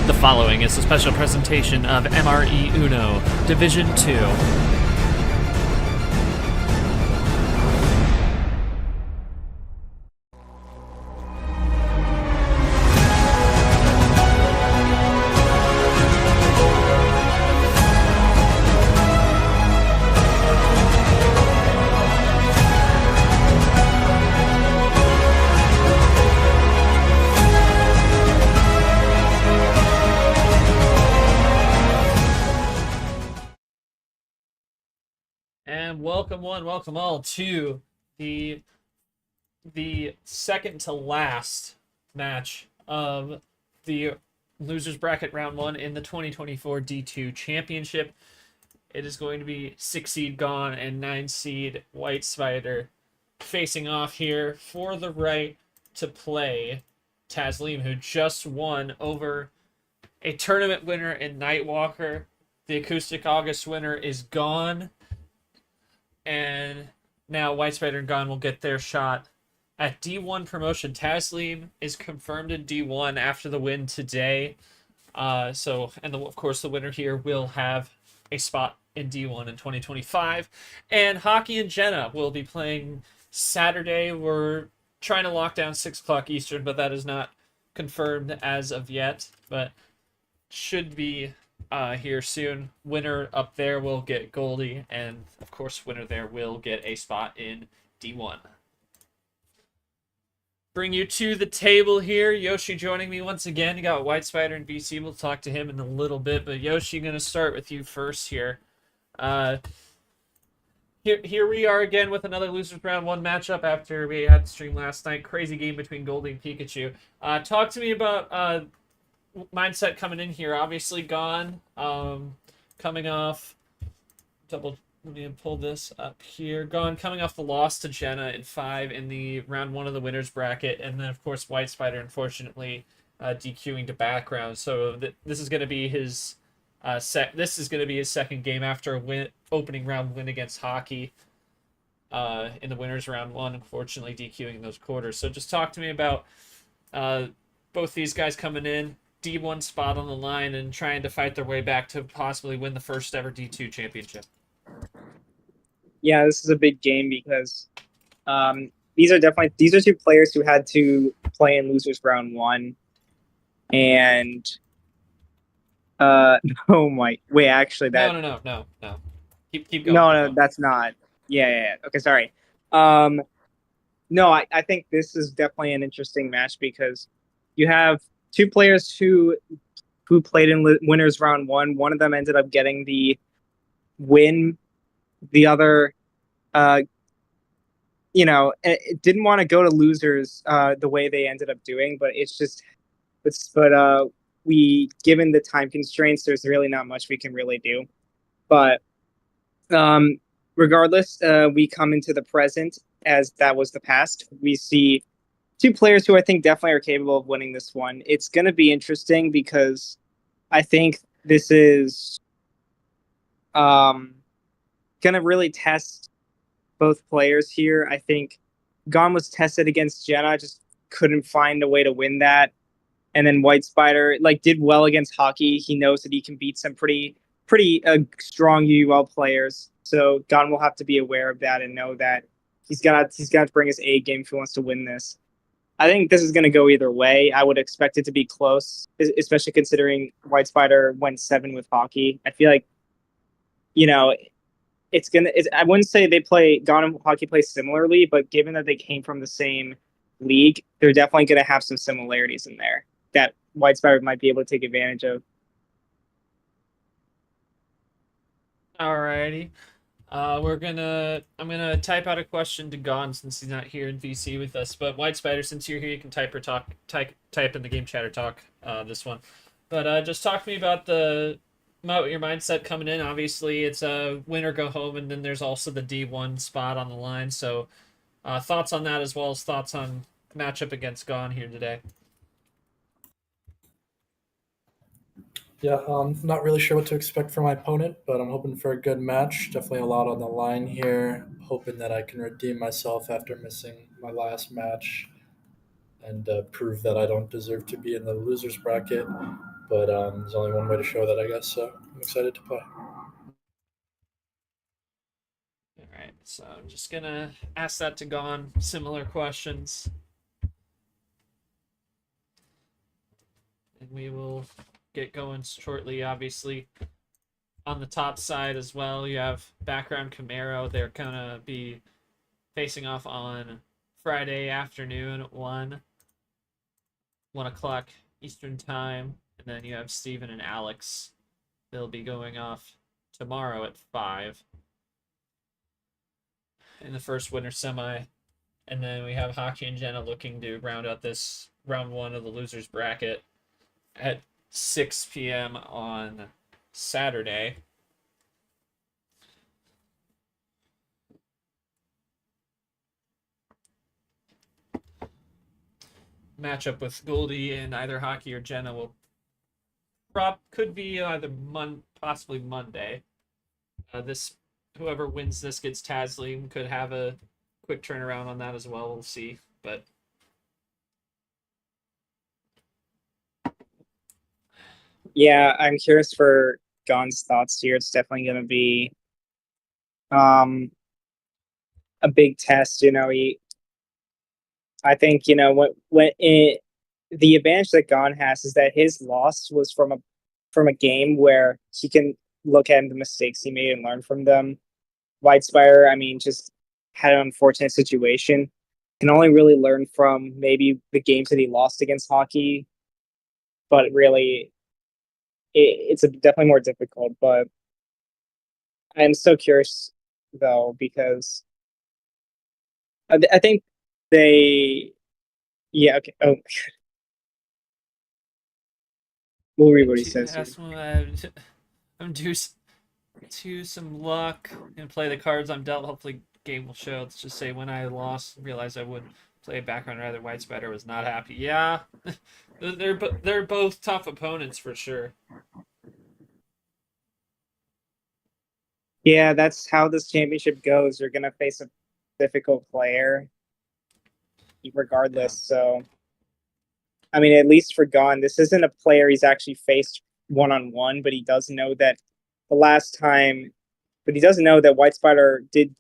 The following is a special presentation of MRE Uno, Division 2. And welcome all to the second to last match of the losers bracket round 1 in the 2024 D2 championship. It is going to be 6 seed Gone and 9 seed Whitespider facing off here for the right to play Taslim, who just won over a tournament winner in Nightwalker. The Acoustic August winner is Gone. And now Whitespider and Gone will get their shot at D1 promotion. Taslim is confirmed in D1 after the win today. Of course, the winner here will have a spot in D1 in 2025. And Hockey and Jenna will be playing Saturday. We're trying to lock down 6 o'clock Eastern, but that is not confirmed as of yet. But should be here soon. Winner up there will get Goldie, and of course winner there will get a spot in D1. Bring you to the table here. Yoshi joining me once again. You got Whitespider and BC. We'll talk to him in a little bit, but Yoshi, going to start with you first here. Here we are again with another losers round 1 matchup after we had stream last night. Crazy game between Goldie and Pikachu. Talk to me about mindset coming in here. Obviously Gone, coming off let me pull this up here. Gone coming off the loss to Jenna in 5 in the round 1 of the winners bracket, and then of course Whitespider unfortunately DQing to background. So this is going to be his second game after a opening round win against Hockey in the winners round 1, unfortunately DQing those quarters. So just talk to me about both these guys coming in, D1 spot on the line, and trying to fight their way back to possibly win the first ever D2 championship. Yeah, this is a big game because these are 2 players who had to play in losers round 1, and oh my wait, actually that no. Keep going. No, that's not. Yeah. Okay, sorry. No, I think this is definitely an interesting match because you have 2 players who played in winners round 1. One of them ended up getting the win. The other, it didn't want to go to losers the way they ended up doing, but given the time constraints, there's really not much we can really do. But regardless, we come into the present as that was the past. We see 2 players who I think definitely are capable of winning this one. It's going to be interesting because I think this is going to really test both players here. I think Gone was tested against Jenna, just couldn't find a way to win that. And then Whitespider did well against Hockey. He knows that he can beat some pretty strong UUL players. So Gone will have to be aware of that and know that he's got to bring his A game if he wants to win this. I think this is going to go either way. I would expect it to be close, especially considering Whitespider went 7 with Hockey. I feel like, I wouldn't say Gone and Hockey play similarly, but given that they came from the same league, they're definitely going to have some similarities in there that Whitespider might be able to take advantage of. Alrighty. I'm gonna type out a question to Gone since he's not here in VC with us. But Whitespider, since you're here, you can type in the game chat or talk this one. But just talk to me about your mindset coming in. Obviously, it's a win or go home, and then there's also the D1 spot on the line. So thoughts on that as well as thoughts on matchup against Gone here today. Yeah, not really sure what to expect from my opponent, but I'm hoping for a good match. Definitely a lot on the line here. Hoping that I can redeem myself after missing my last match and prove that I don't deserve to be in the losers bracket. but there's only one way to show that, I guess. So I'm excited to play. All right, so I'm just gonna ask that to Gon. Similar questions, and we will get going shortly. Obviously, on the top side as well, you have background Camaro. They're gonna be facing off on Friday afternoon at 1 o'clock Eastern time, and then you have Steven and Alex. They'll be going off tomorrow at 5 in the first winter semi. And then we have Hockey and Jenna looking to round out this round 1 of the losers bracket at 6 p.m. on Saturday. Matchup with Goldie and either Hockey or Jenna will could be either possibly Monday. This whoever wins this gets Taslim, could have a quick turnaround on that as well. We'll see, but Yeah, I'm curious for Gon's thoughts here. It's definitely going to be a big test. I think the advantage that Gon has is that his loss was from a game where he can look at the mistakes he made and learn from them. Whitespider, I mean, just had an unfortunate situation. Can only really learn from maybe the games that he lost against Hockey, but really, it's definitely more difficult. But I'm so curious though, because I think yeah, okay. Oh, we'll read what he says here. I'm due to some luck and play the cards I'm dealt. Hopefully, game will show. Let's just say when I lost, realized I would play a background rather. Whitespider was not happy. Yeah, they're both tough opponents for sure. Yeah, that's how this championship goes. You're gonna face a difficult player, regardless. Yeah. So, I mean, at least for Gon, this isn't a player he's actually faced one-on-one, but he does know that he doesn't know that Whitespider did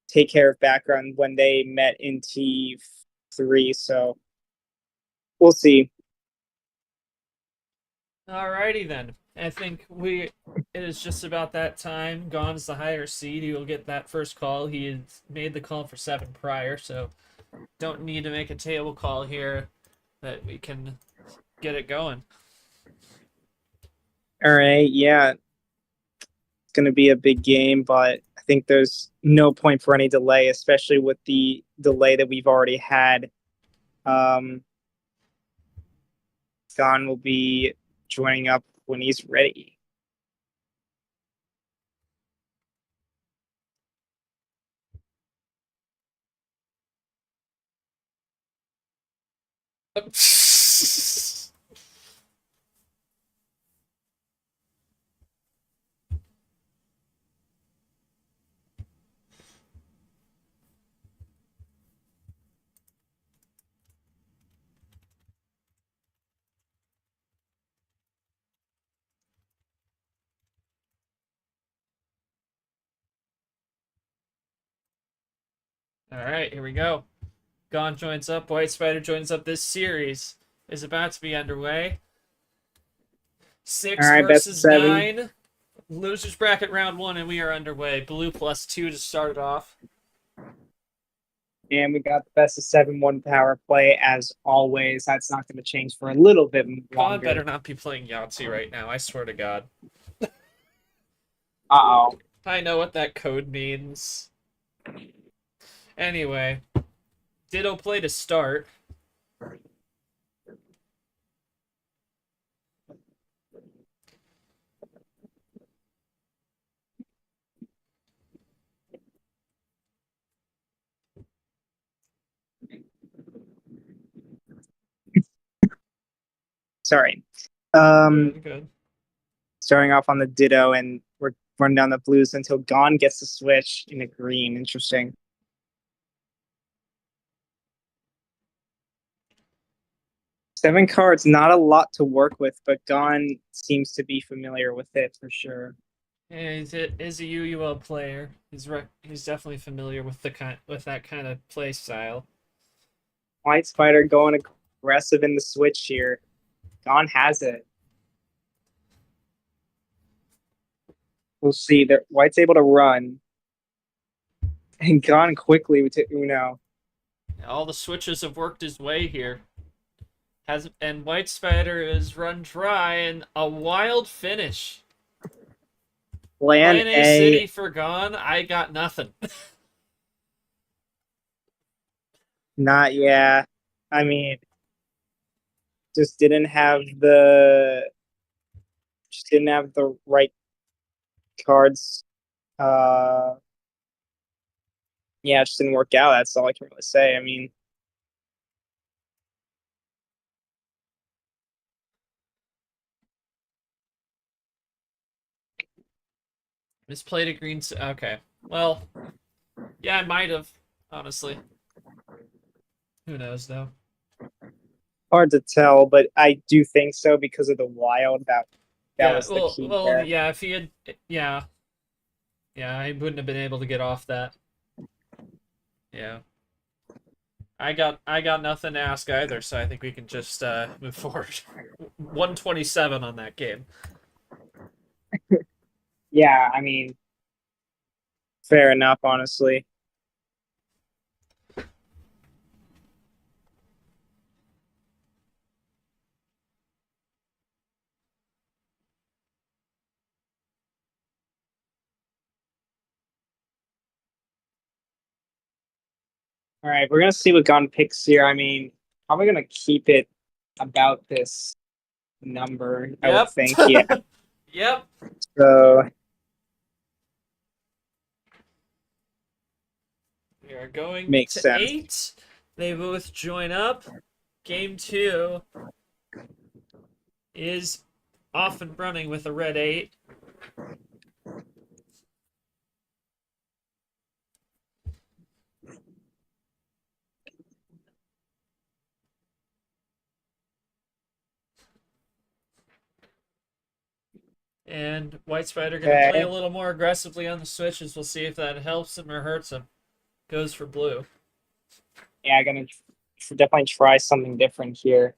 take care of background when they met in T3. So we'll see. Alrighty then. I think it is just about that time. Gon's the higher seed. He will get that first call. He has made the call for 7 prior, so don't need to make a table call here. That we can get it going. All right, yeah, it's going to be a big game, but I think there's no point for any delay, especially with the delay that we've already had. Gon will be joining up when he's ready. All right, here we go. Gon joins up. Whitespider joins up. This series is about to be underway. 6 All right, best of versus 7. 9. Losers bracket round 1, and we are underway. Blue +2 to start it off. And we got the best of 7-1 power play as always. That's not going to change for a little bit longer. God better not be playing Yahtzee right now. I swear to God. Uh-oh. I know what that code means. Anyway, Ditto play to start. Sorry. Good. Starting off on the Ditto, and we're running down the blues until Gon gets the switch in a green. Interesting. 7 cards, not a lot to work with, but Gon seems to be familiar with it for sure. Yeah, he's a UUL player. He's definitely familiar with that kind of play style. Whitespider going aggressive in the switch here. Gon has it. We'll see that White's able to run. And Gon quickly to Uno. All the switches have worked his way here. And Whitespider is run dry and a wild finish. Plan Plan A A. City for Gone. I got nothing. Not yeah. I mean, just didn't have the right cards. Yeah, it just didn't work out. That's all I can really say. I mean, Misplayed a green. Okay. Well, yeah, I might have. Honestly. Who knows, though? hard to tell, but I do think so because of the wild that was the key there. Yeah, if he had, yeah, I wouldn't have been able to get off that. Yeah, I got nothing to ask either, so I think we can just move forward. 127 on that game. Yeah, I mean, fair enough, honestly. All right, we're gonna see what Gon picks here. I mean, probably gonna keep it about this number. Yep. I would think, yeah. Yep. So We are going makes to sense. 8. They both join up. Game 2 is off and running with a red 8. And Whitespider going to play a little more aggressively on the switches. We'll see if that helps him or hurts him. Goes for blue. Yeah, gonna definitely try something different here.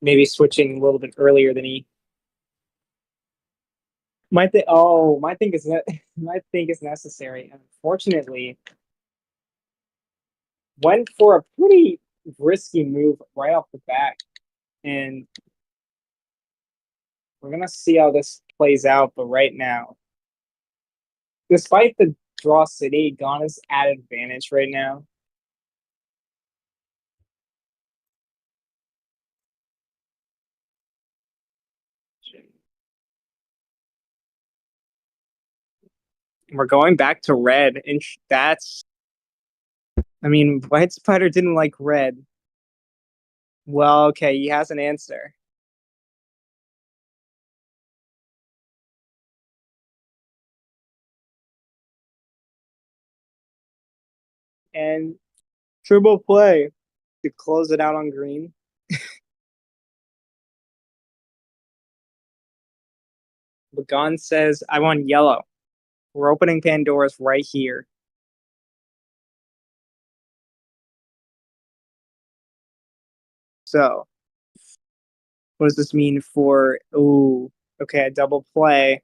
Maybe switching a little bit earlier than he might think. Oh, might think is necessary. Unfortunately, went for a pretty risky move right off the bat, and we're gonna see how this plays out. But right now, despite the draw city, Gon is at advantage right now. We're going back to red, and that's. I mean, Whitespider didn't like red. Well, okay, he has an answer. And triple play to close it out on green. Lagan says, I want yellow. We're opening Pandora's right here. So, what does this mean for... Ooh, okay, a double play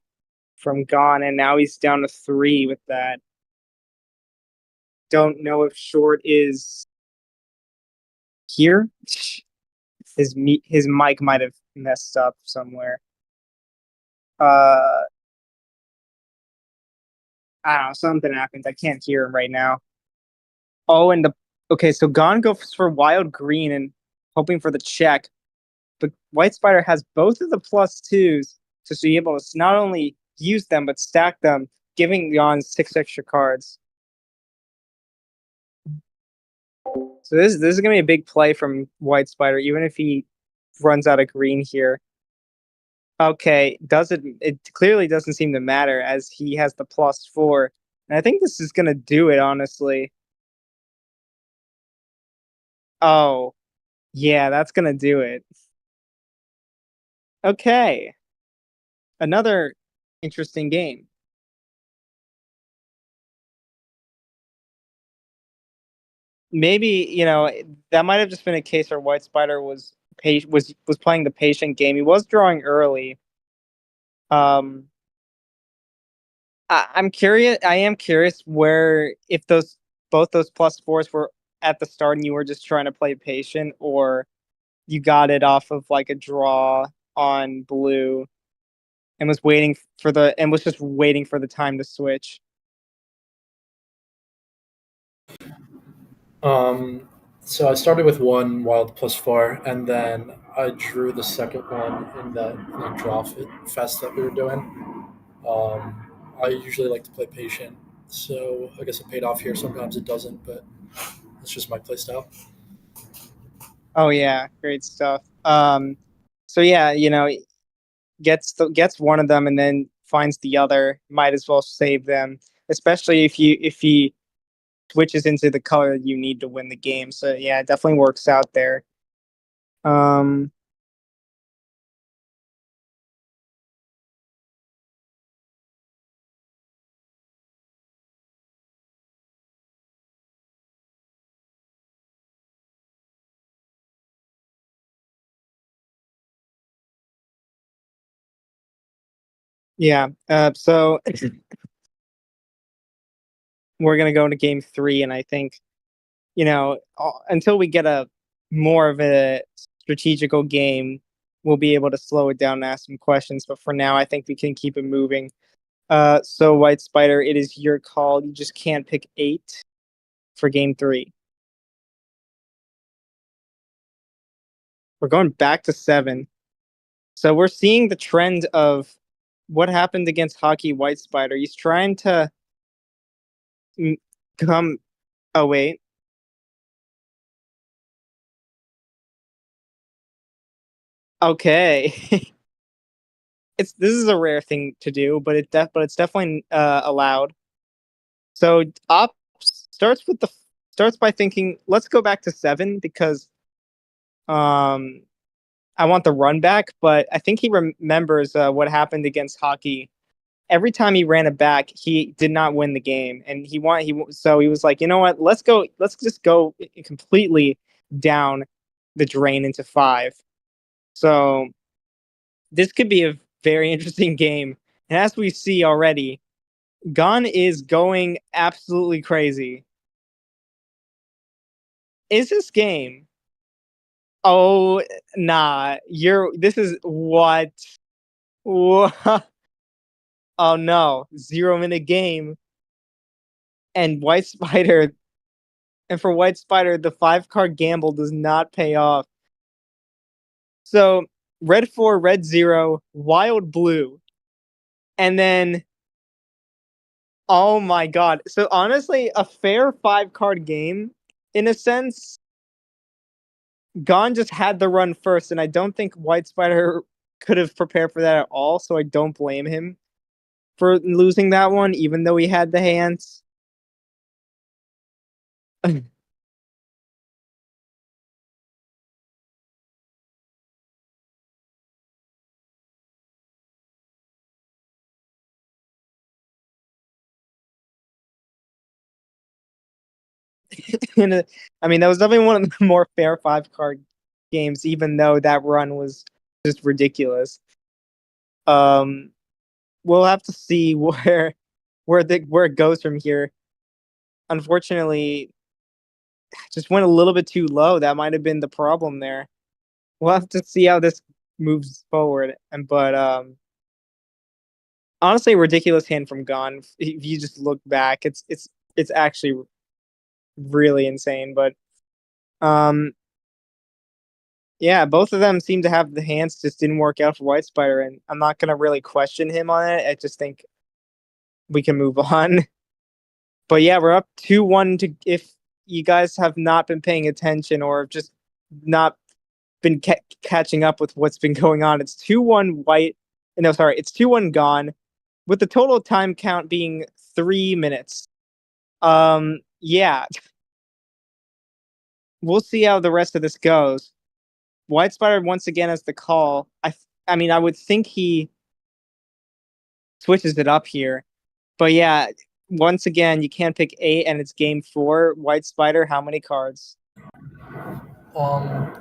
from Gon, and now he's down to 3 with that. Don't know if short is here. His mic might have messed up somewhere. I don't know, something happens. I can't hear him right now. Oh, and okay, so Gon goes for wild green and hoping for the check. But Whitespider has both of the +2s to be able to not only use them but stack them, giving Gon 6 extra cards. So this is gonna be a big play from Whitespider, even if he runs out of green here. Okay, it clearly doesn't seem to matter as he has the +4. And I think this is gonna do it, honestly. Oh, yeah, that's gonna do it. Okay. Another interesting game. Maybe, that might have just been a case where Whitespider was playing the patient game. He was drawing early. Um, I'm curious. I am curious where if both those +4s were at the start and you were just trying to play patient, or you got it off of like a draw on blue and was just waiting for the time to switch. So I started with one wild +4, and then I drew the second one in that draw fest that we were doing. I usually like to play patient, so I guess it paid off here. Sometimes it doesn't, but it's just my playstyle. Oh yeah, great stuff. So yeah, gets one of them and then finds the other. Might as well save them, especially if he switches into the color you need to win the game. So yeah, it definitely works out there. Um, yeah. So we're gonna go into game 3, and I think until we get a more of a strategical game, we'll be able to slow it down and ask some questions. But for now, I think we can keep it moving. So Whitespider, it is your call. You just can't pick 8 for game 3. We're going back to 7. So we're seeing the trend of what happened against Hockey Whitespider. He's trying to come. Oh wait. Okay. This is a rare thing to do, but it's definitely allowed. So Op starts by thinking, let's go back to 7 because um I want the run back, but I think he remembers what happened against Hockey. Every time he ran it back, he did not win the game, and so he was like, you know what? Let's just go completely down the drain into 5. So this could be a very interesting game, and as we see already, Gon is going absolutely crazy. Is this game? Oh, nah. This is what? What? Oh no. 0-minute game. And Whitespider, and for Whitespider, the 5-card gamble does not pay off. So red 4, red 0, wild blue. And then, oh my god. So honestly, a fair 5-card game, in a sense. Gon just had the run first, and I don't think Whitespider could have prepared for that at all, so I don't blame him for losing that one, even though he had the hands. I mean, that was definitely one of the more fair 5-card games, even though that run was just ridiculous. Um, we'll have to see where it goes from here. Unfortunately, just went a little bit too low. That might have been the problem there. We'll have to see how this moves forward. But honestly, a ridiculous hand from Gon. If you just look back, it's actually really insane. But um, yeah, both of them seem to have the hands, just didn't work out for Whitespider, and I'm not gonna really question him on it. I just think we can move on. But yeah, we're up 2-1 to if you guys have not been paying attention or just not been catching up with what's been going on. It's 2-1 White. No, sorry, it's 2-1 Gon, with the total time count being 3 minutes. Yeah, we'll see how the rest of this goes. Whitespider once again has the call. I mean, I would think he switches it up here. But yeah, once again, you can't pick 8 and it's game 4. Whitespider, how many cards?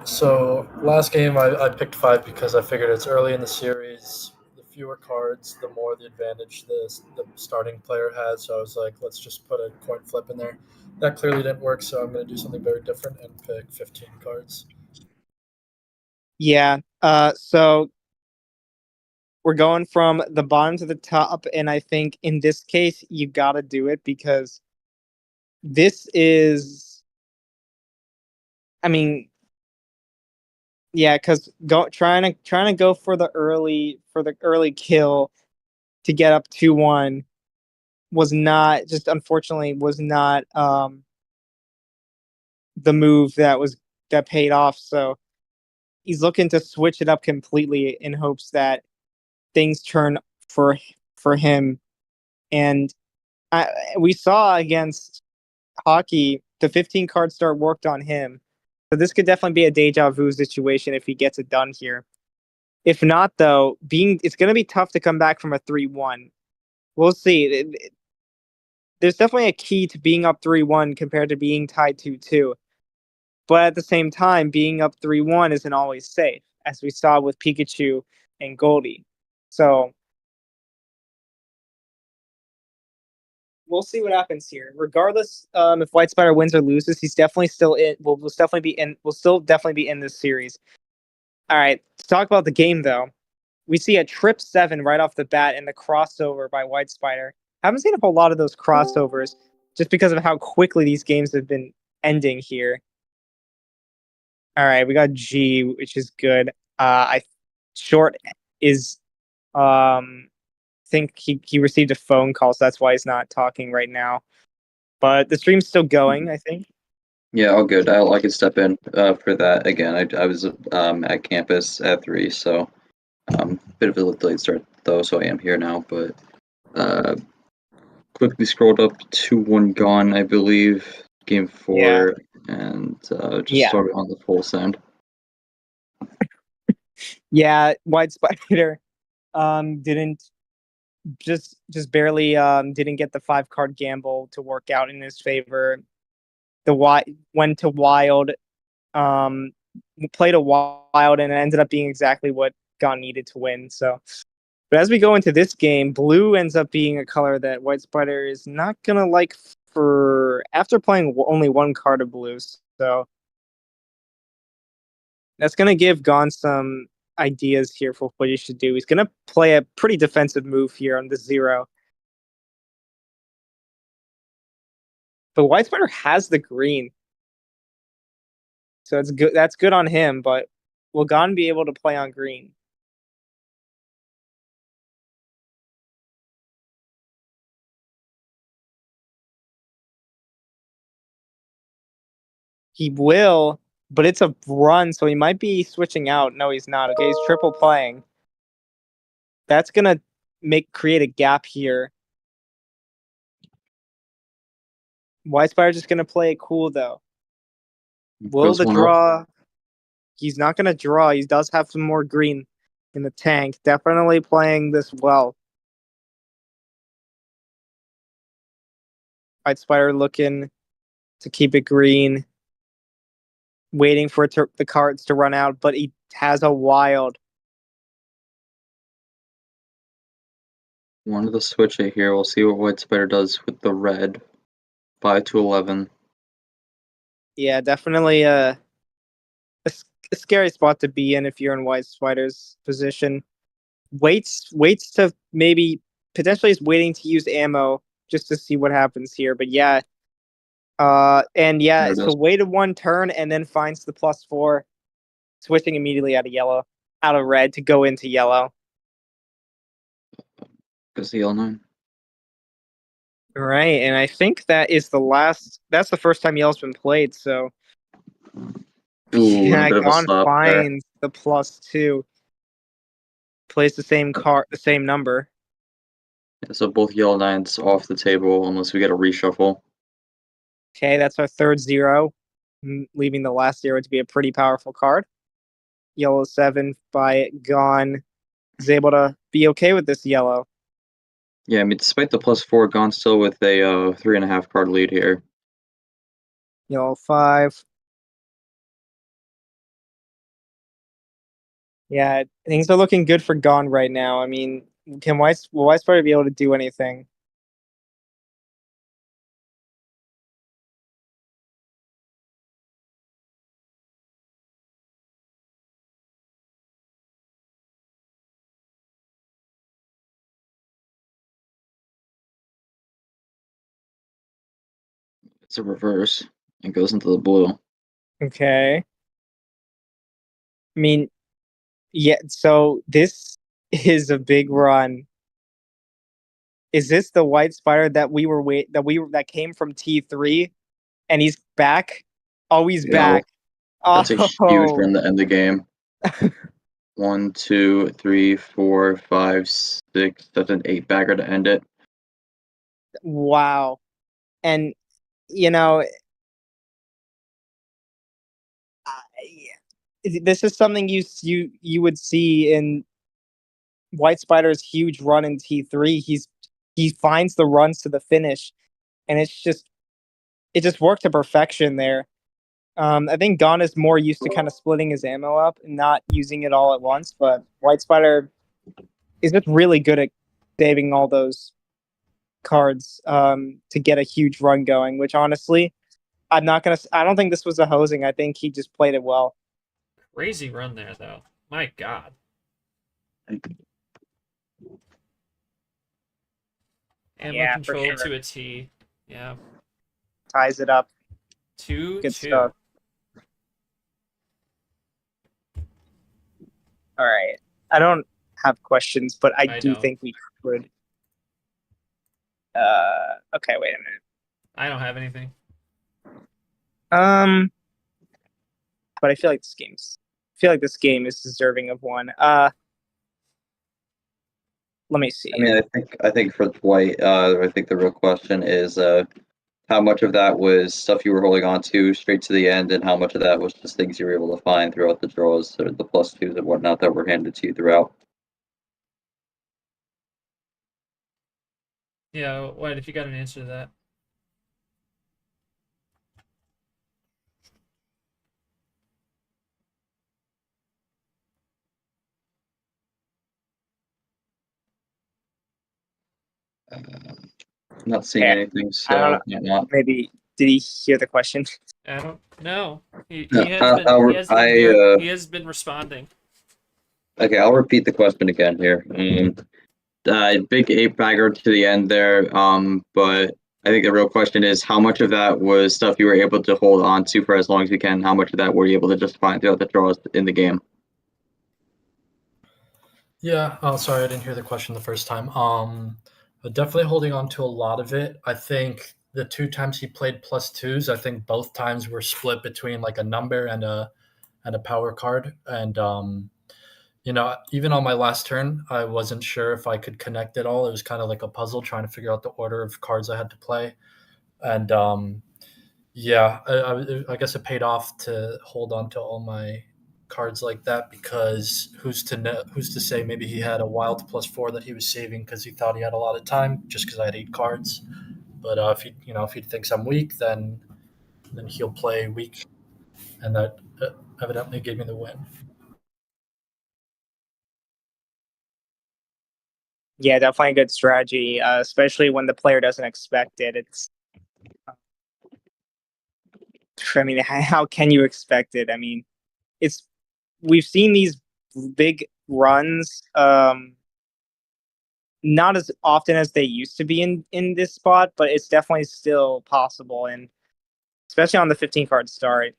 So last game I picked 5 because I figured it's early in the series. The fewer cards, the more the advantage the starting player has. So I was like, let's just put a coin flip in there. That clearly didn't work, so I'm going to do something very different and pick 15 cards. Yeah. So we're going from the bottom to the top, and I think in this case you gotta do it because this is. I mean, yeah, because trying to go for the early kill to get up 2-1 was not just unfortunately was not the move that paid off. So he's looking to switch it up completely in hopes that things turn for for him. And we saw against hockey the 15 card start worked on him. So this could definitely be a deja vu situation if he gets it done here. If not, though, it's going to be tough to come back from a 3-1. We'll see. There's definitely a key to being up 3-1 compared to being tied 2-2. But at the same time, being up 3-1 isn't always safe, as we saw with Pikachu and Goldie. So we'll see what happens here. Regardless, if Whitespider wins or loses, he's definitely still in. We'll definitely be in. We'll still definitely be in this series. All right, to talk about the game though, we see a trip 7 right off the bat in the crossover by Whitespider. Haven't seen a whole lot of those crossovers just because of how quickly these games have been ending here. All right, we got G, which is good. I short is think he received a phone call, so that's why he's not talking right now. But the stream's still going, I think. Yeah, all good. I can step in for that again. I was at campus at 3, so bit of a late start though, so I am here now. But quickly scrolled up 2-1 gone, I believe, game 4, and just started on the full send. Yeah, Whitespider didn't just barely didn't get the 5 card gamble to work out in his favor. Went to wild, played a wild, and it ended up being exactly what Gon needed to win. So, but as we go into this game, blue ends up being a color that Whitespider is not gonna like for after playing only 1 card of blue. So that's gonna give Gon some ideas here for what he should do. He's gonna play a pretty defensive move here on the 0. But Whitespider has the green. So it's good. That's good on him, but will Gon be able to play on green? He will, but it's a run, so he might be switching out. No, he's not. Okay, he's triple playing. That's gonna create a gap here. Whitespider just gonna play it cool though. Will the draw? He's not gonna draw. He does have some more green in the tank. Definitely playing this well. Whitespider looking to keep it green, waiting for the cards to run out, but he has a wild. Wanted to switch it here. We'll see what Whitespider does with the red. 5-11. Yeah, definitely a scary spot to be in if you're in Whitespider's position. Waits to maybe potentially is waiting to use ammo just to see what happens here. But yeah, and yeah, so waited 1 turn and then finds the +4, switching immediately out of red to go into yellow. Goes the L9. Right, and I think that is the last. That's the first time yellow's been played. So yeah, Gon finds the +2, plays the same card, the same number. Yeah, so both yellow 9s off the table unless we get a reshuffle. Okay, that's our third 0, leaving the last 0 to be a pretty powerful card. Yellow 7 by Gon is able to be okay with this yellow. Yeah, I mean, despite the +4, Gone still with a 3.5 card lead here. Yellow 5. Yeah, things are looking good for Gone right now. I mean, will Whitespider be able to do anything? It's a reverse. It goes into the blue. Okay. I mean, yeah, so this is a big run. Is this the Whitespider that came from T3 and he's back? Oh, he's Yeah, back. that's a huge Oh, run to end the game. 1, 2, 3, 4, 5, 6. That's an 8-bagger to end it. wow. And you know, this is something you would see in Whitespider's huge run in T3. He finds the runs to the finish, and it just worked to perfection there. I think Gon is more used to kind of splitting his ammo up and not using it all at once, but Whitespider is just really good at saving all those cards to get a huge run going, which honestly, I don't think this was a hosing. I think he just played it well. Crazy run there, though. My God. Ammo Yeah, for control sure. to a T. Yeah. Ties it up. 2-2. Good stuff. All right. I don't have questions, but I do don't. think we could. Okay, wait a minute. I don't have anything. But I feel like this game is deserving of one. Let me see. I mean, I think for Dwight, I think the real question is how much of that was stuff you were holding on to straight to the end, and how much of that was just things you were able to find throughout the draws, or the +2s and whatnot that were handed to you throughout. Yeah, White, if you got an answer to that. I'm not seeing Yeah. anything, I don't so not. Maybe did he hear the question? I don't know. He No, has been I'll, he has been I very, he has been responding. Okay, I'll repeat the question again here. Big 8-bagger to the end there, but I think the real question is how much of that was stuff you were able to hold on to for as long as you can? How much of that were you able to just find throughout the draws in the game? Yeah. Oh, sorry, I didn't hear the question the first time. But definitely holding on to a lot of it. I think the 2 times he played +2s, I think both times were split between like a number and a power card. And even on my last turn, I wasn't sure if I could connect it all. It was kind of like a puzzle trying to figure out the order of cards I had to play. And yeah, I guess it paid off to hold on to all my cards like that, because who's to say maybe he had a wild +4 that he was saving because he thought he had a lot of time just because I had 8 cards. But if he thinks I'm weak, then he'll play weak, and that evidently gave me the win. Yeah, definitely a good strategy, especially when the player doesn't expect it. I mean, how can you expect it? I mean, we've seen these big runs, not as often as they used to be in this spot, but it's definitely still possible, and especially on the 15 card start,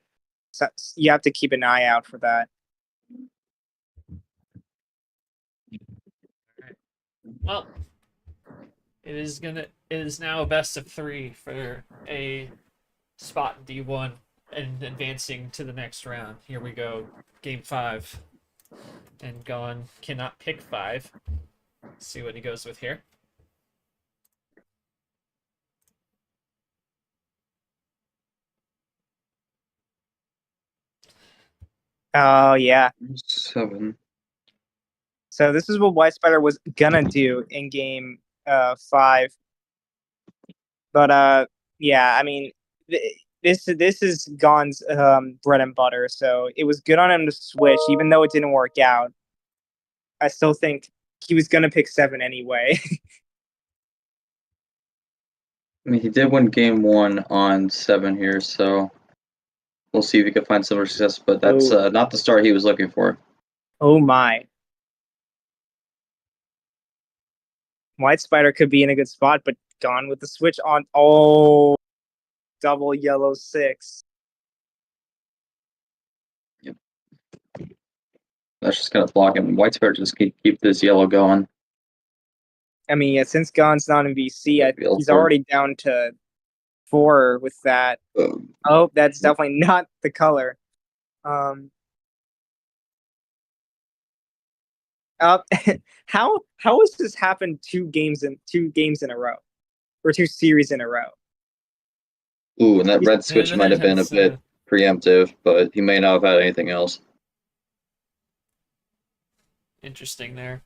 so you have to keep an eye out for that. Well, it is now a best of 3 for a spot in D1 and advancing to the next round. Here we go. Game 5. And Gon cannot pick 5. Let's see what he goes with here. Oh yeah, 7. So this is what Whitespider was gonna do in game 5. But yeah, I mean, this is Gon's bread and butter. So it was good on him to switch, even though it didn't work out. I still think he was gonna pick 7 anyway. I mean, he did win game 1 on 7 here, so we'll see if he can find similar success. But that's not the start he was looking for. Oh my. Whitespider could be in a good spot, but Gon with the switch on. Oh, double yellow 6. Yep. That's just gonna block him. Whitespider just keep this yellow going. I mean, yeah, since Gon's not in VC, he's already down to 4 with that. Oh, that's definitely not the color. How has this happened 2 games in a row, or 2 series in a row? Ooh, and that red switch might have been a bit preemptive, but he may not have had anything else. Interesting there.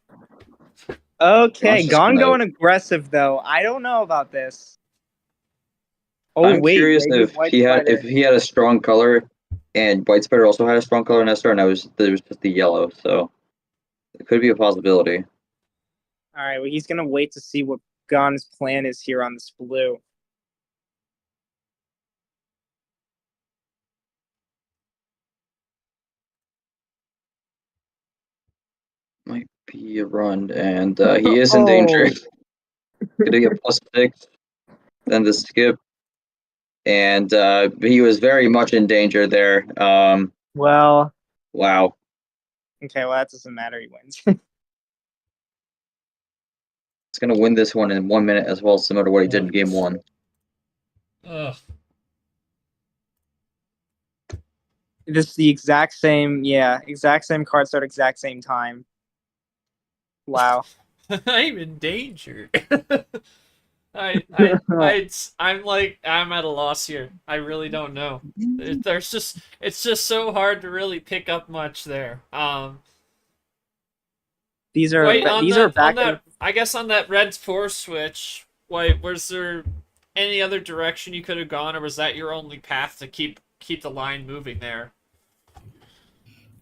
Okay, Gon going aggressive though. I don't know about this. Oh, I'm wait, curious if he had a strong color, and Whitespider also had a strong color in Nestor, and there was just the yellow, so it could be a possibility. All right, well, he's gonna wait to see what Gon's plan is here on this blue. Might be a run, and he is in danger. Gonna get +6, then the skip, and he was very much in danger there. Well, wow. Okay, well, that doesn't matter. He wins. It's gonna win this one in 1 minute as well, similar to what he did in game 1. Ugh. This is the exact same card start, exact same time. Wow. I'm in danger. I'm at a loss here. I really don't know. It's just so hard to really pick up much there. These are back. I guess on that red 4 switch, was there any other direction you could have gone, or was that your only path to keep the line moving there?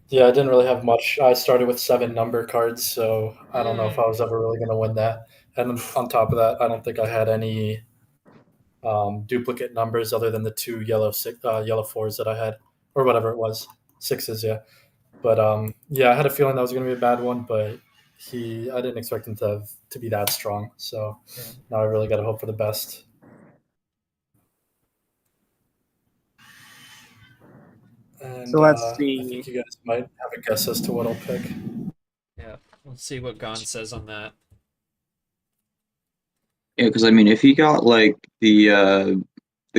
Yeah, I didn't really have much. I started with 7 number cards, so I don't know if I was ever really going to win that. And on top of that, I don't think I had any duplicate numbers other than the 2 yellow 4s that I had, or whatever it was, 6s, yeah. But yeah, I had a feeling that was going to be a bad one, but I didn't expect him to be that strong. So now I really got to hope for the best. And so let's see. I think you guys might have a guess as to what I'll pick. Yeah, let's see what Gon says on that. Yeah, because I mean, if he got like the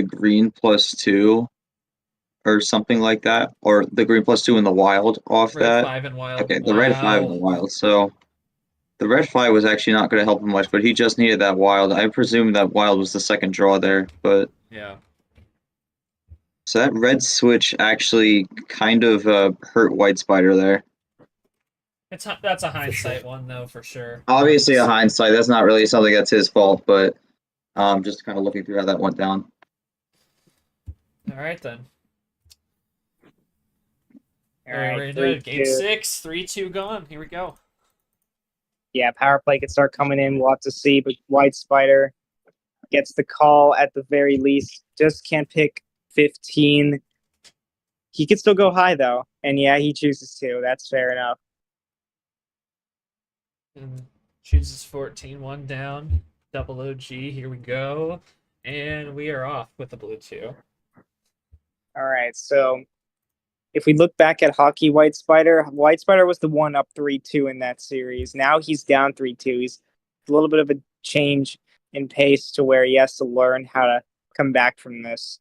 green +2 or something like that, or the green +2 in the wild off red that. 5 and wild. Okay, the red 5 in the wild. So the red 5 was actually not going to help him much, but he just needed that wild. I presume that wild was the second draw there, but yeah. So that red switch actually kind of hurt Whitespider there. That's a hindsight one though, for sure. Obviously a hindsight. That's not really something that's his fault, but just kind of looking through how that went down. All right then. All right, Game 6, 3-2 gone. Here we go. Yeah, power play could start coming in. We'll have to see, but Whitespider gets the call at the very least. Just can't pick 15. He could still go high though, and yeah, he chooses to. That's fair enough. And chooses 14, 1 down. Double OG. Here we go, and we are off with the blue 2. All right, so if we look back at Hockey Whitespider was the one up 3-2 in that series. Now he's down 3-2. He's a little bit of a change in pace to where he has to learn how to come back from this.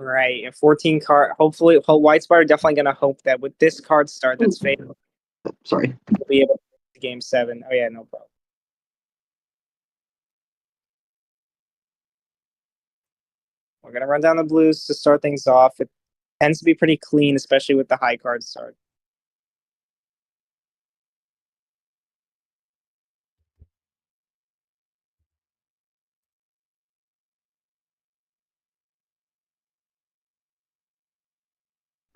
Right, and 14 card. Hopefully, Whitespider definitely going to hope that with this card start that's fatal, Sorry. he'll be able to to game 7. Oh yeah, no problem. We're gonna run down the blues to start things off. It tends to be pretty clean, especially with the high card start.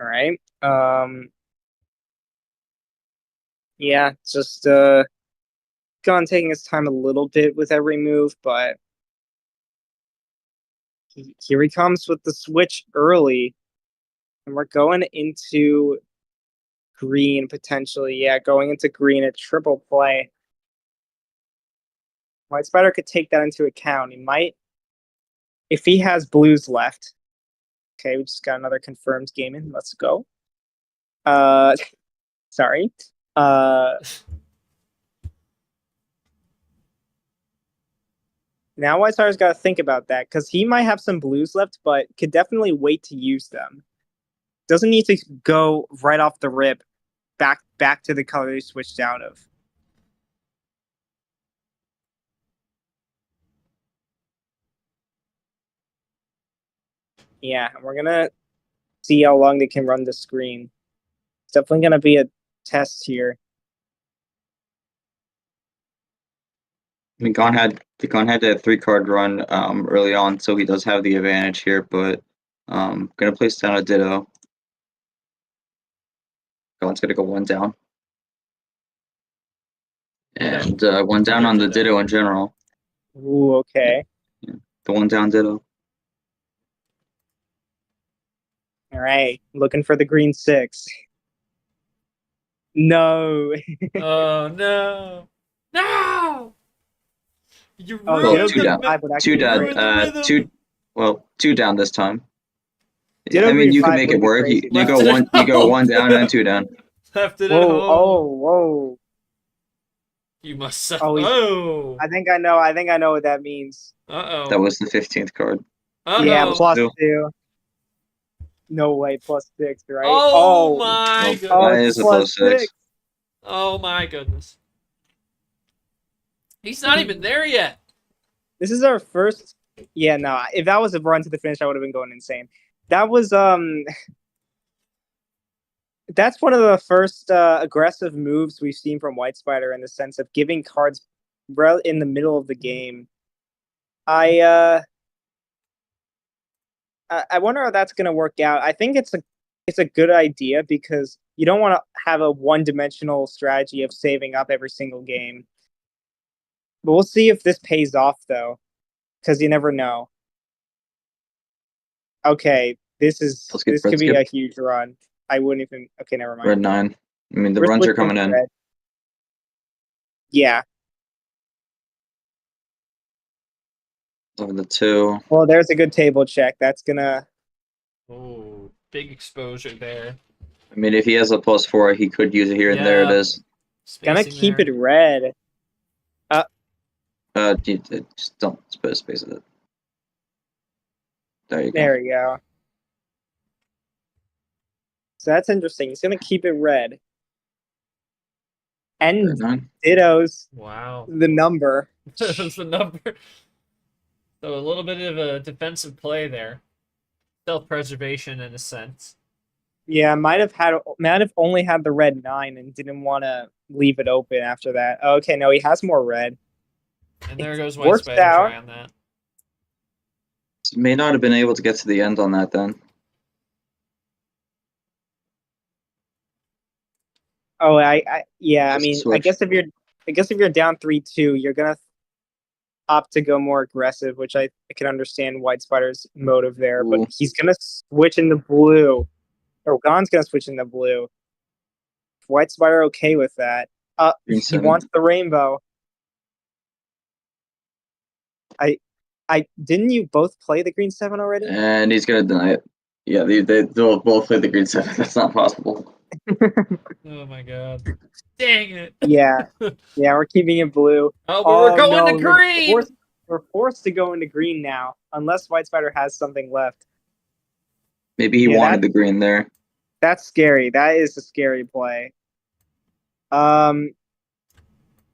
All right. Yeah, just Gon taking his time a little bit with every move, but here he comes with the switch early, and we're going into green potentially. Yeah, going into green at triple play. Whitespider could take that into account. He might, if he has blues left. Okay, we just got another confirmed game in. Let's go. Sorry. Now Whitespider's got to think about that because he might have some blues left, but could definitely wait to use them. Doesn't need to go right off the rip back to the color he switched out of. Yeah, we're gonna see how long they can run the screen. It's definitely gonna be a test here. I mean, Gon had that 3-card run early on, so he does have the advantage here. But gonna place down a Ditto. Gon's gonna go 1 down, and 1 down on the Ditto in general. Ooh, okay. Yeah, the 1 down Ditto. All right, looking for the green 6. No. Oh no! No! You Oh, ruined two the down. I would you actually ruined the rhythm. 2 down this time. Ditto I mean, green you can 5 make would it be work. crazy. You Left go it one. at You go home. 1 down and 2 down. Left it at Whoa! home. Whoa! You must suffer. Oh, Oh. I think I know what that means. Uh-oh. That was the 15th card. Yeah, Uh-oh. plus Two. 2. No way, plus 6, right? Oh my Well, Oh, goodness. that it's is a plus plus 6. 6. Oh my goodness. He's not even there yet. This is our first. Yeah, no. If that was a run to the finish, I would have been going insane. That was That's one of the first aggressive moves we've seen from Whitespider in the sense of giving cards in the middle of the game. I wonder how that's going to work out. I think it's a good idea because you don't want to have a one-dimensional strategy of saving up every single game. But we'll see if this pays off though, because you never know. Okay, this could be a huge run. I wouldn't even. Okay, never mind. Red 9. I mean, the We're runs are switching coming in. red. Yeah. Over the 2. Well, there's a good table check. That's gonna. Oh, big exposure there. I mean, if he has a +4, he could use it here, and there it Yeah. is. Gonna Spacing keep there. it red. Just don't space it. There you go. There we go. So that's interesting. He's gonna keep it red. And Red 9. Ditto's Wow. the number. That's the number. So a little bit of a defensive play there. Self-preservation in a sense. Yeah, might have only had the red 9 and didn't want to leave it open after that. Oh, okay, no, he has more red. And there goes Worked Whitespider out. trying that. May not have been able to get to the end on that then. Oh, yeah. I Just mean, I switch. guess if you're down 3-2, you're gonna opt to go more aggressive, which I can understand Whitespider's motive there. Ooh. But he's gonna switch in the blue, or Gon's gonna switch in the blue. Whitespider okay with that? Green He 7. wants the rainbow. I didn't you both play the green 7 already? And he's gonna deny it. Yeah, they'll both play the green 7. That's not possible. Oh my god. Dang it. Yeah, we're keeping it blue. Oh, but we're going no, to green. We're forced to go into green now, unless Whitespider has something left. Maybe he wanted the green there. That's scary. That is a scary play.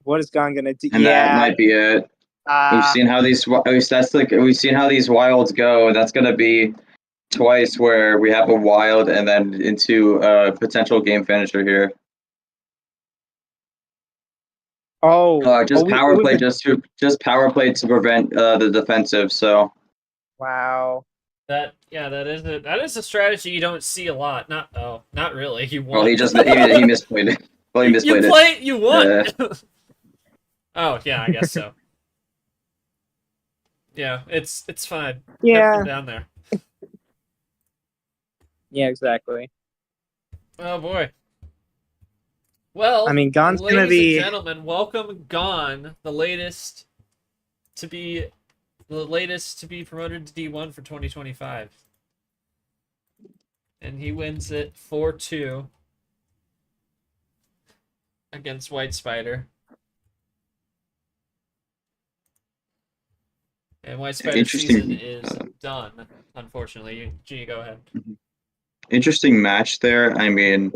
What is Gon gonna do? And that might be it. We've Uh, seen how these we've seen how these wilds go. That's gonna be twice where we have a wild and then into a potential game finisher here. Just power play, just power play to prevent the defensive. So wow. That is a strategy you don't see a lot. Not really. You well, won. he misplayed it. Well, he misplayed you play, you won. Yeah. Oh yeah, I guess so. Yeah, it's fine. Yeah. Come down there. Yeah, exactly. Oh boy. Well, I mean, Gon's ladies gonna be. and gentlemen, welcome Gon, the latest to be promoted to D1 for 2025. And he wins it 4-2 against Whitespider. And Whitespider's season is done, unfortunately. G, go ahead. Interesting match there. I mean,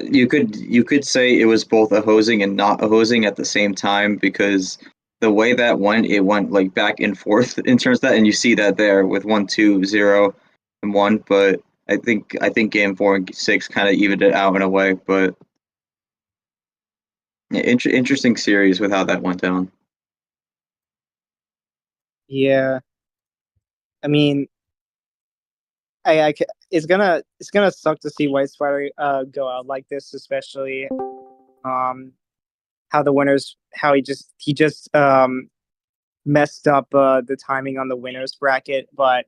you could say it was both a hosing and not a hosing at the same time, because the way that it went like back and forth in terms of that, and you see that there with 1-2, 0, and 1. But I think game 4 and 6 kind of evened it out in a way. But yeah, interesting series with how that went down. Yeah. I mean, it's gonna suck to see Whitespider go out like this, especially how he just messed up the timing on the winners bracket. But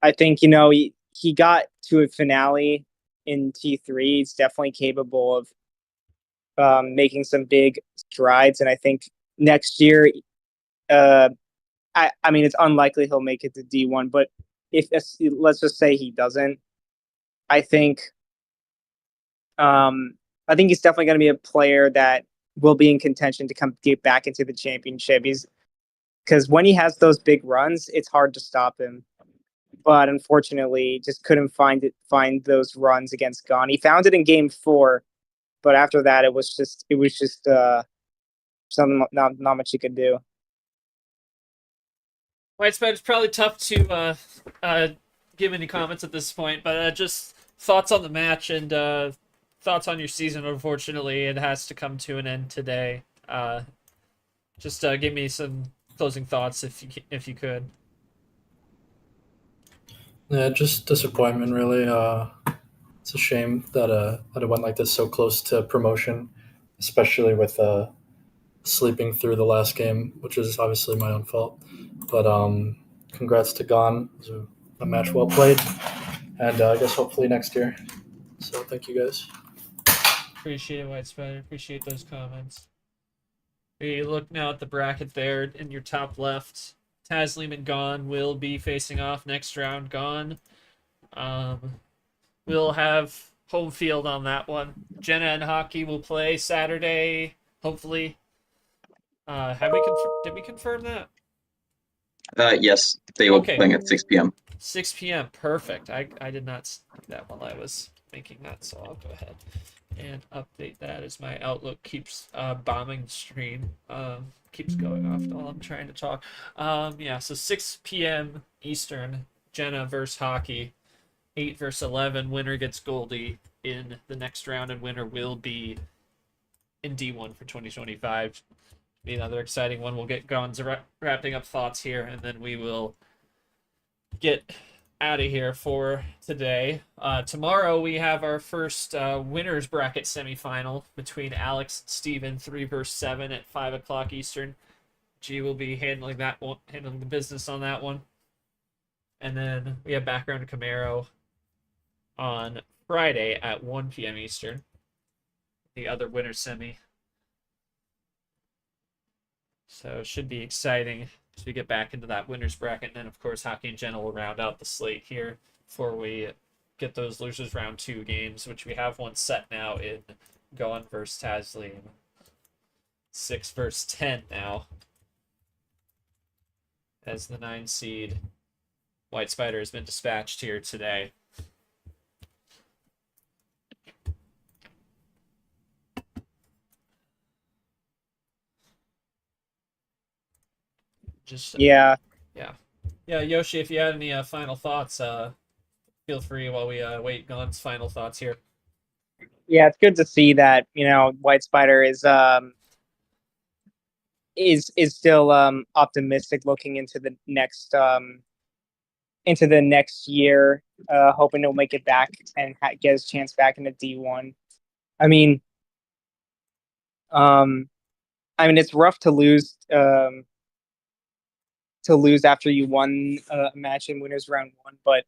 I think he got to a finale in T3. He's definitely capable of making some big strides, and I think next year, I mean, it's unlikely he'll make it to D1, but let's just say he doesn't, I think he's definitely going to be a player that will be in contention to get back into the championship. Because when he has those big runs, it's hard to stop him. But unfortunately, just couldn't find those runs against Gon. He found it in game 4, but after that, it was just something not much he could do. Whitespider's probably tough to give any comments at this point, but just thoughts on the match and thoughts on your season. Unfortunately, it has to come to an end today. Just give me some closing thoughts if you could. Yeah, just disappointment, really. It's a shame that it went like this so close to promotion, especially with sleeping through the last game, which is obviously my own fault. But congrats to Gon. It was a match well played, and I guess hopefully next year. So thank you guys. Appreciate it, Whitespider. Appreciate those comments. We look now at the bracket there in your top left. Taslim and Gon will be facing off next round. Gon we'll have home field on that one. Jenna and Hockey will play Saturday, hopefully. Did we confirm that? Yes, they will be playing at 6 p.m. 6 p.m. Perfect. I did not see that while I was making that, so I'll go ahead and update that as my Outlook keeps bombing the stream. Keeps going off while I'm trying to talk. Yeah, so 6 p.m. Eastern, Jenna versus Hockey. 8 versus 11. Winner gets Goldie in the next round, and winner will be in D1 for 2025. Be another exciting one. We'll get Gon's wrapping up thoughts here, and then we will get out of here for today. Tomorrow we have our first winners bracket semifinal between Alex and Steven, 3 versus 7 at 5 o'clock Eastern. G will be handling the business on that one. And then we have Background Camaro on Friday at 1 p.m. Eastern. The other winner semi. So it should be exciting as we get back into that winners bracket. And then, of course, Hockey and Jenna will round out the slate here before we get those losers round 2 games, which we have one set now in Gon versus Taslim. 6 versus 10 now. As the 9 seed, Whitespider has been dispatched here today. Just Yeah. yeah, Yoshi, if you had any final thoughts, feel free while we wait Gon's final thoughts here. Yeah, it's good to see that, Whitespider is still optimistic looking into the next year, hoping he'll make it back and get his chance back into D1. I mean, it's rough to lose after you won a match in winners round one, but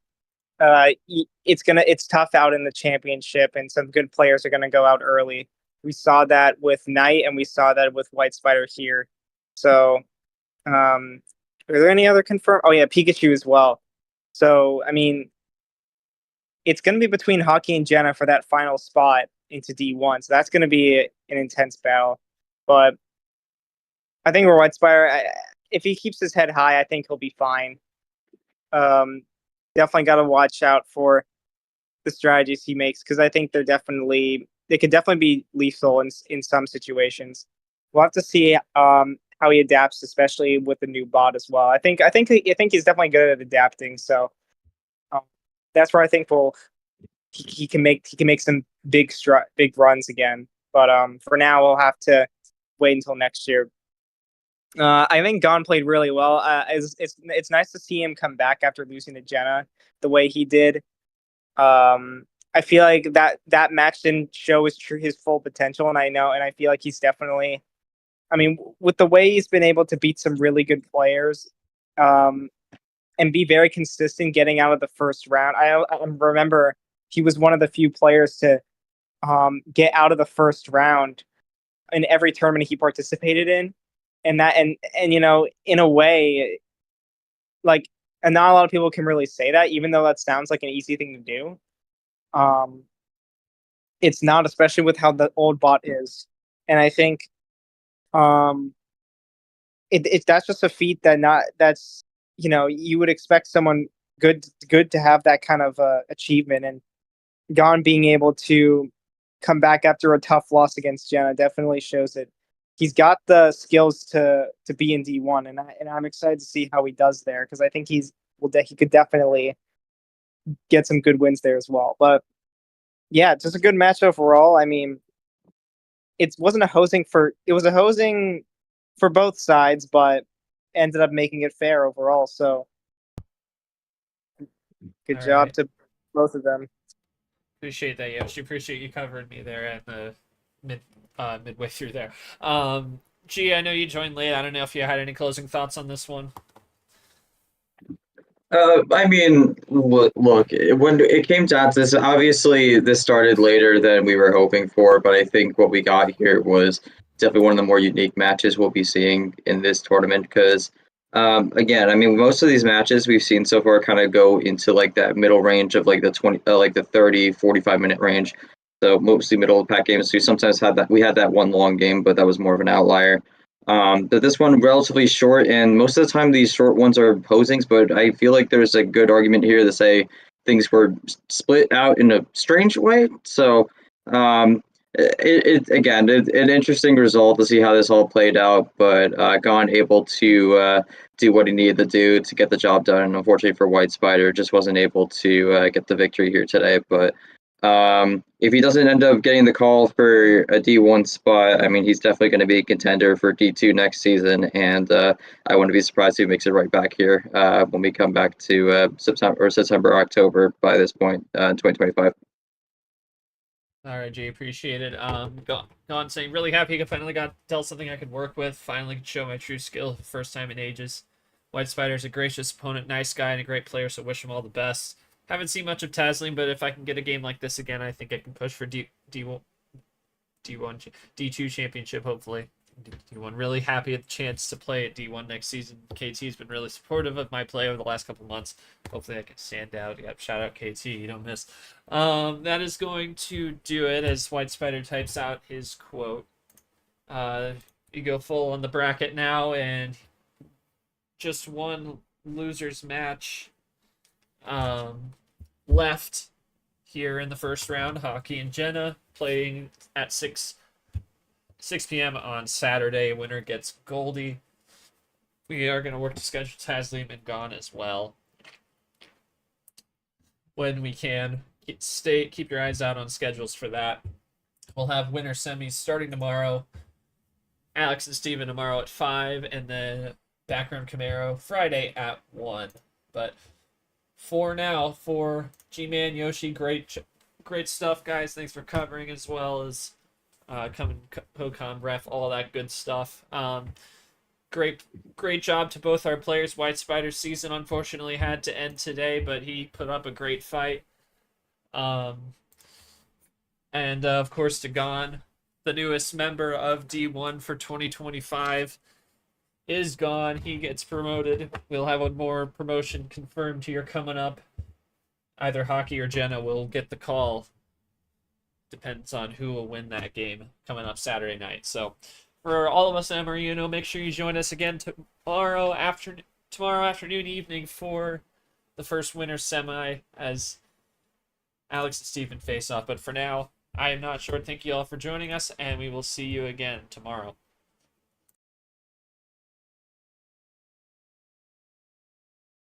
it's tough out in the championship, and some good players are gonna go out early. We saw that with Knight, and we saw that with Whitespider here. So, are there any other confirmed? Oh yeah, Pikachu as well. So I mean, it's gonna be between Hockey and Jenna for that final spot into D1. So that's gonna be an intense battle. But I think we're Whitespider. If he keeps his head high, I think he'll be fine. Definitely got to watch out for the strategies he makes, because I think they could definitely be lethal in some situations. We'll have to see how he adapts, especially with the new bot as well. I think he's definitely good at adapting. So that's where I think he can make some big runs again. But for now, we'll have to wait until next year. I think Gon played really well. It's nice to see him come back after losing to Jenna the way he did. I feel like that match didn't show his full potential, and I feel like he's definitely. I mean, with the way he's been able to beat some really good players, and be very consistent getting out of the first round. I remember he was one of the few players to get out of the first round in every tournament he participated in. And in a way, like, and not a lot of people can really say that, even though that sounds like an easy thing to do. It's not, especially with how the old bot is. And I think that's just a feat that's you would expect someone good to have that kind of achievement. And Gon being able to come back after a tough loss against Jenna definitely shows that he's got the skills to be in D1, and I'm excited to see how he does there, because I think he could definitely get some good wins there as well. But yeah, just a good match overall. I mean, it was a hosing for both sides, but ended up making it fair overall. So good job to both of them. Appreciate that, Yoshi. Appreciate you covering me there at the midway through there. G, I know you joined late. I don't know if you had any closing thoughts on this one. I mean, look, when it came down to this, obviously this started later than we were hoping for, but I think what we got here was definitely one of the more unique matches we'll be seeing in this tournament, because again, I mean, most of these matches we've seen so far kind of go into like that middle range of like the 20 like the 30 45 minute range. So mostly middle of the pack games. We sometimes had that one long game, but that was more of an outlier. But this one relatively short, and most of the time these short ones are posings, but I feel like there's a good argument here to say things were split out in a strange way. So again, an interesting result to see how this all played out, but Gon able to do what he needed to do to get the job done. And unfortunately for Whitespider, just wasn't able to get the victory here today. But if he doesn't end up getting the call for a D1 spot, I mean, he's definitely going to be a contender for D2 next season, and I wouldn't be surprised if he makes it right back here when we come back to September, October by this point in 2025. All right, Jay, appreciate it. Gone saying, really happy I finally got to tell something I could work with. Finally could show my true skill for the first time in ages. Whitespider's a gracious opponent, nice guy, and a great player, so wish him all the best. Haven't seen much of Tasling, but if I can get a game like this again, I think I can push for D2 championship, hopefully. D1, really happy at the chance to play at D1 next season. KT's been really supportive of my play over the last couple months. Hopefully I can stand out. Yep, shout out KT, you don't miss. That is going to do it as Whitespider types out his quote. You go full on the bracket now, and just one loser's match left here in the first round. Hockey and Jenna playing at 6 p.m. on Saturday. Winner gets Goldie. we are going to work to schedule Taslim and Gone as well when we can. Keep your eyes out on schedules for that. We'll have winter semis starting tomorrow. Alex and Steven tomorrow at 5, and then Background Camaro Friday at 1. But for now, for G-Man, Yoshi, great stuff, guys. Thanks for covering, as well as coming Pokemon ref, all that good stuff. Great job to both our players. Whitespider's season unfortunately had to end today, but he put up a great fight. And of course to Gon, the newest member of D1 for 2025 is Gone. He gets promoted. We'll have one more promotion confirmed here coming up. Either Hockey or Jenna will get the call. Depends on who will win that game coming up Saturday night. So for all of us at MRE, make sure you join us again tomorrow afternoon, evening for the first winter semi as Alex and Steven face off. But for now, I am not short. Thank you all for joining us, and we will see you again tomorrow.